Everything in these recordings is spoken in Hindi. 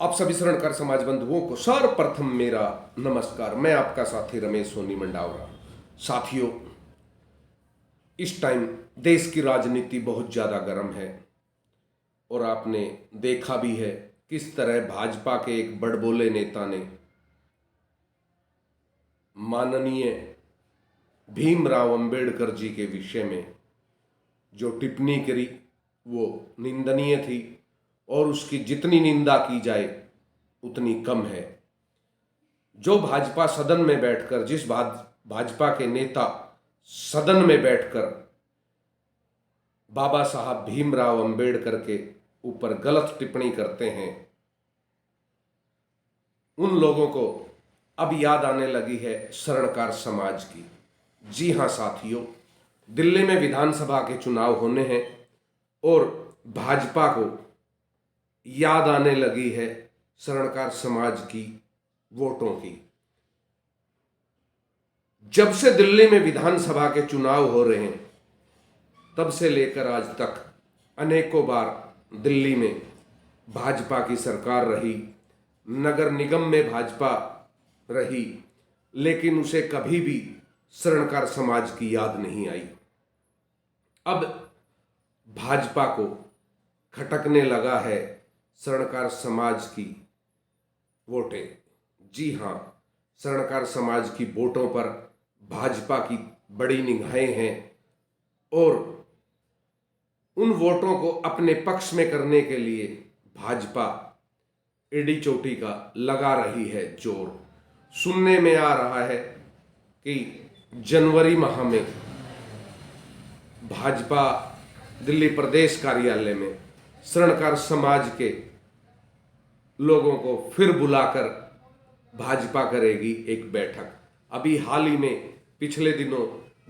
आप सभी शरणकर समाज बंधुओं को सर्वप्रथम मेरा नमस्कार। मैं आपका साथी रमेश सोनी मंडावरा। साथियों, इस टाइम देश की राजनीति बहुत ज़्यादा गर्म है और आपने देखा भी है किस तरह भाजपा के एक बड़बोले नेता ने माननीय भीमराव अंबेडकर जी के विषय में जो टिप्पणी करी वो निंदनीय थी और उसकी जितनी निंदा की जाए उतनी कम है। जो भाजपा सदन में बैठकर भाजपा के नेता सदन में बैठकर बाबा साहब भीमराव अंबेडकर के ऊपर गलत टिप्पणी करते हैं, उन लोगों को अब याद आने लगी है शरणकार समाज की। जी हाँ साथियों, दिल्ली में विधानसभा के चुनाव होने हैं और भाजपा को याद आने लगी है शरणकार समाज की वोटों की। जब से दिल्ली में विधानसभा के चुनाव हो रहे हैं तब से लेकर आज तक अनेकों बार दिल्ली में भाजपा की सरकार रही, नगर निगम में भाजपा रही, लेकिन उसे कभी भी शरणकार समाज की याद नहीं आई। अब भाजपा को खटकने लगा है शरणकार समाज की वोटें। जी हाँ, शरणकार समाज की वोटों पर भाजपा की बड़ी निगाहें हैं और उन वोटों को अपने पक्ष में करने के लिए भाजपा एड़ी चोटी का लगा रही है जोर। सुनने में आ रहा है कि जनवरी माह में भाजपा दिल्ली प्रदेश कार्यालय में शरणकार समाज के लोगों को फिर बुलाकर भाजपा करेगी एक बैठक। अभी हाल ही में पिछले दिनों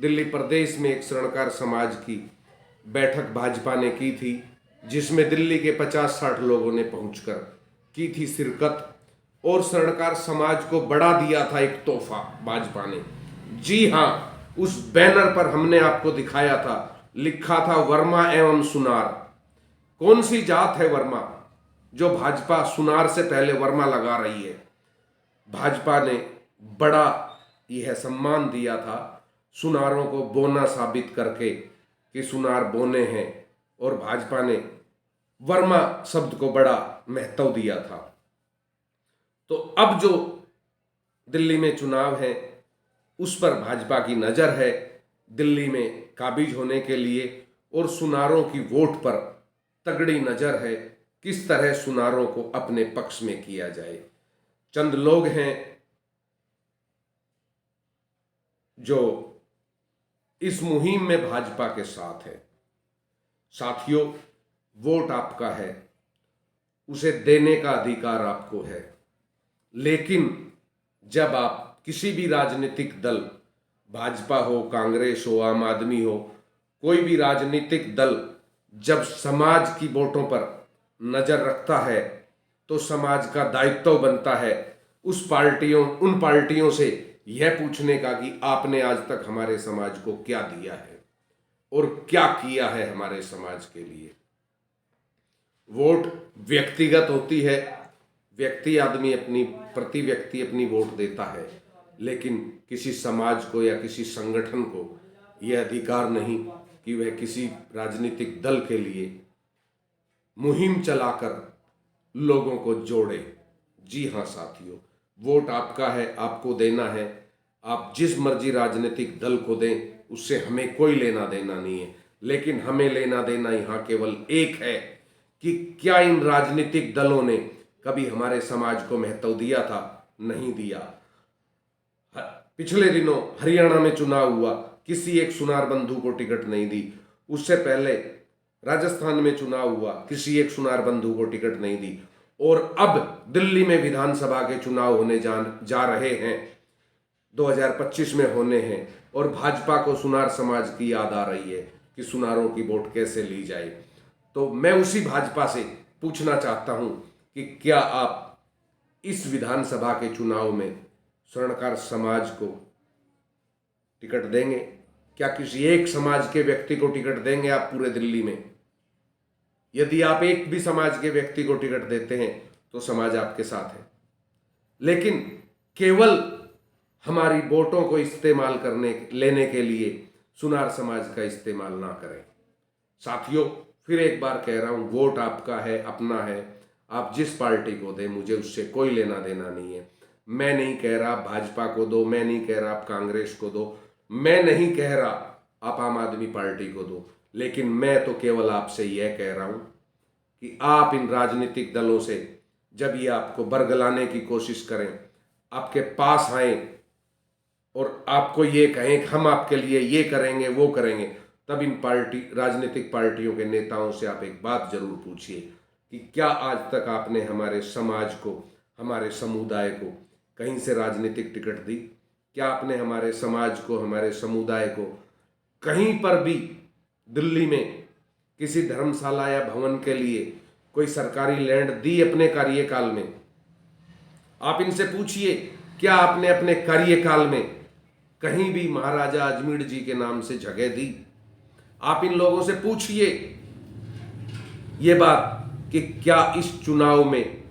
दिल्ली प्रदेश में एक शरणकार समाज की बैठक भाजपा ने की थी, जिसमें दिल्ली के 50-60 लोगों ने पहुंचकर की थी शिरकत और शरणकार समाज को बड़ा दिया था एक तोहफा भाजपा ने। जी हाँ, उस बैनर पर हमने आपको दिखाया था, लिखा था वर्मा एवं सुनार। कौन सी जात है वर्मा जो भाजपा सुनार से पहले वर्मा लगा रही है? भाजपा ने बड़ा यह सम्मान दिया था सुनारों को बोना साबित करके कि सुनार बोने हैं, और भाजपा ने वर्मा शब्द को बड़ा महत्व दिया था। तो अब जो दिल्ली में चुनाव है उस पर भाजपा की नज़र है दिल्ली में काबिज होने के लिए, और सुनारों की वोट पर तगड़ी नज़र है किस तरह सुनारों को अपने पक्ष में किया जाए। चंद लोग हैं जो इस मुहिम में भाजपा के साथ है। साथियों, वोट आपका है, उसे देने का अधिकार आपको है, लेकिन जब आप किसी भी राजनीतिक दल, भाजपा हो, कांग्रेस हो, आम आदमी हो, कोई भी राजनीतिक दल जब समाज की वोटों पर नजर रखता है तो समाज का दायित्व बनता है उन पार्टियों से यह पूछने का कि आपने आज तक हमारे समाज को क्या दिया है और क्या किया है हमारे समाज के लिए। वोट व्यक्तिगत होती है, प्रति व्यक्ति अपनी वोट देता है, लेकिन किसी समाज को या किसी संगठन को यह अधिकार नहीं कि वह किसी राजनीतिक दल के लिए मुहिम चलाकर लोगों को जोड़े। जी हाँ साथियों, वोट आपका है, आपको देना है। आप जिस मर्जी राजनीतिक दल को दें, उससे हमें कोई लेना देना नहीं है, लेकिन हमें लेना देना यहाँ केवल एक है कि क्या इन राजनीतिक दलों ने कभी हमारे समाज को महत्व दिया था? नहीं दिया। पिछले दिनों हरियाणा में चुनाव हुआ, किसी एक सुनार बंधु को टिकट नहीं दी। उससे पहले राजस्थान में चुनाव हुआ, किसी एक सुनार बंधु को टिकट नहीं दी। और अब दिल्ली में विधानसभा के चुनाव होने जा रहे हैं, 2025 में होने हैं, और भाजपा को सुनार समाज की याद आ रही है कि सुनारों की वोट कैसे ली जाए। तो मैं उसी भाजपा से पूछना चाहता हूं कि क्या आप इस विधानसभा के चुनाव में शरणकार समाज को टिकट देंगे? क्या किसी एक समाज के व्यक्ति को टिकट देंगे आप पूरे दिल्ली में? यदि आप एक भी समाज के व्यक्ति को टिकट देते हैं तो समाज आपके साथ है, लेकिन केवल हमारी वोटों को इस्तेमाल लेने के लिए सुनार समाज का इस्तेमाल ना करें। साथियों, फिर एक बार कह रहा हूं, वोट आपका है, अपना है, आप जिस पार्टी को दें, मुझे उससे कोई लेना देना नहीं है। मैं नहीं कह रहा आप भाजपा को दो, मैं नहीं कह रहा आप कांग्रेस को दो, मैं नहीं कह रहा आप आम आदमी पार्टी को दो, लेकिन मैं तो केवल आपसे यह कह रहा हूं कि आप इन राजनीतिक दलों से जब ये आपको बरगलाने की कोशिश करें, आपके पास आए और आपको ये कहें कि हम आपके लिए ये करेंगे वो करेंगे, तब इन राजनीतिक पार्टियों के नेताओं से आप एक बात जरूर पूछिए कि क्या आज तक आपने हमारे समाज को, हमारे समुदाय को कहीं से राजनीतिक टिकट दी? क्या आपने हमारे समाज को, हमारे समुदाय को कहीं पर भी दिल्ली में किसी धर्मशाला या भवन के लिए कोई सरकारी लैंड दी अपने कार्यकाल में? आप इनसे पूछिए, क्या आपने अपने कार्यकाल में कहीं भी महाराजा अजमेर जी के नाम से जगह दी? आप इन लोगों से पूछिए ये बात कि क्या इस चुनाव में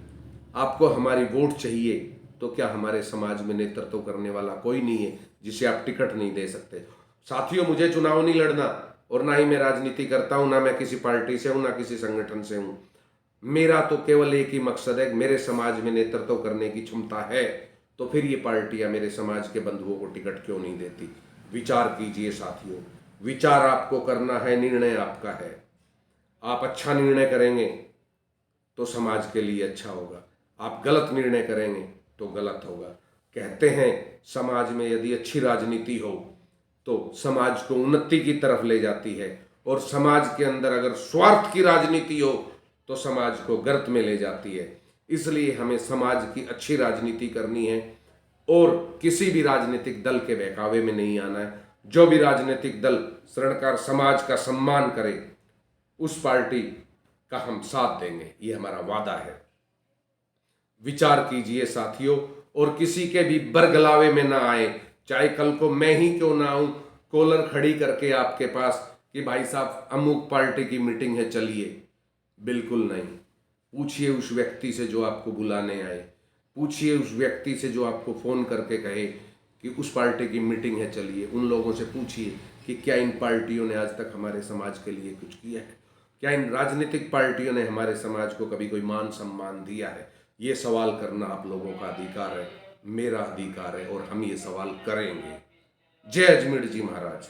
आपको हमारी वोट चाहिए, तो क्या हमारे समाज में नेतृत्व करने वाला कोई नहीं है जिसे आप टिकट नहीं दे सकते? साथियों, मुझे चुनाव नहीं लड़ना और ना ही मैं राजनीति करता हूं, ना मैं किसी पार्टी से हूं, ना किसी संगठन से हूं। मेरा तो केवल एक ही मकसद है, मेरे समाज में नेतृत्व करने की क्षमता है तो फिर ये पार्टियां मेरे समाज के बंधुओं को टिकट क्यों नहीं देती? विचार कीजिए साथियों, विचार आपको करना है, निर्णय आपका है। आप अच्छा निर्णय करेंगे तो समाज के लिए अच्छा होगा, आप गलत निर्णय करेंगे तो गलत होगा। कहते हैं समाज में यदि अच्छी राजनीति हो तो समाज को उन्नति की तरफ ले जाती है, और समाज के अंदर अगर स्वार्थ की राजनीति हो तो समाज को गर्त में ले जाती है। इसलिए हमें समाज की अच्छी राजनीति करनी है और किसी भी राजनीतिक दल के बहकावे में नहीं आना है। जो भी राजनीतिक दल स्वर्णकार समाज का सम्मान करे, उस पार्टी का हम साथ देंगे, ये हमारा वादा है। विचार कीजिए साथियों, और किसी के भी बरगलावे में ना आए, चाहे कल को मैं ही क्यों ना आऊं कॉलर खड़ी करके आपके पास कि भाई साहब अमुक पार्टी की मीटिंग है चलिए। बिल्कुल नहीं। पूछिए उस व्यक्ति से जो आपको बुलाने आए, पूछिए उस व्यक्ति से जो आपको फोन करके कहे कि उस पार्टी की मीटिंग है चलिए। उन लोगों से पूछिए कि क्या इन पार्टियों ने आज तक हमारे समाज के लिए कुछ किया है? क्या इन राजनीतिक पार्टियों ने हमारे समाज को कभी कोई मान सम्मान दिया है? ये सवाल करना आप लोगों का अधिकार है, मेरा अधिकार है, और हम ये सवाल करेंगे। जय अजमेर जी महाराज।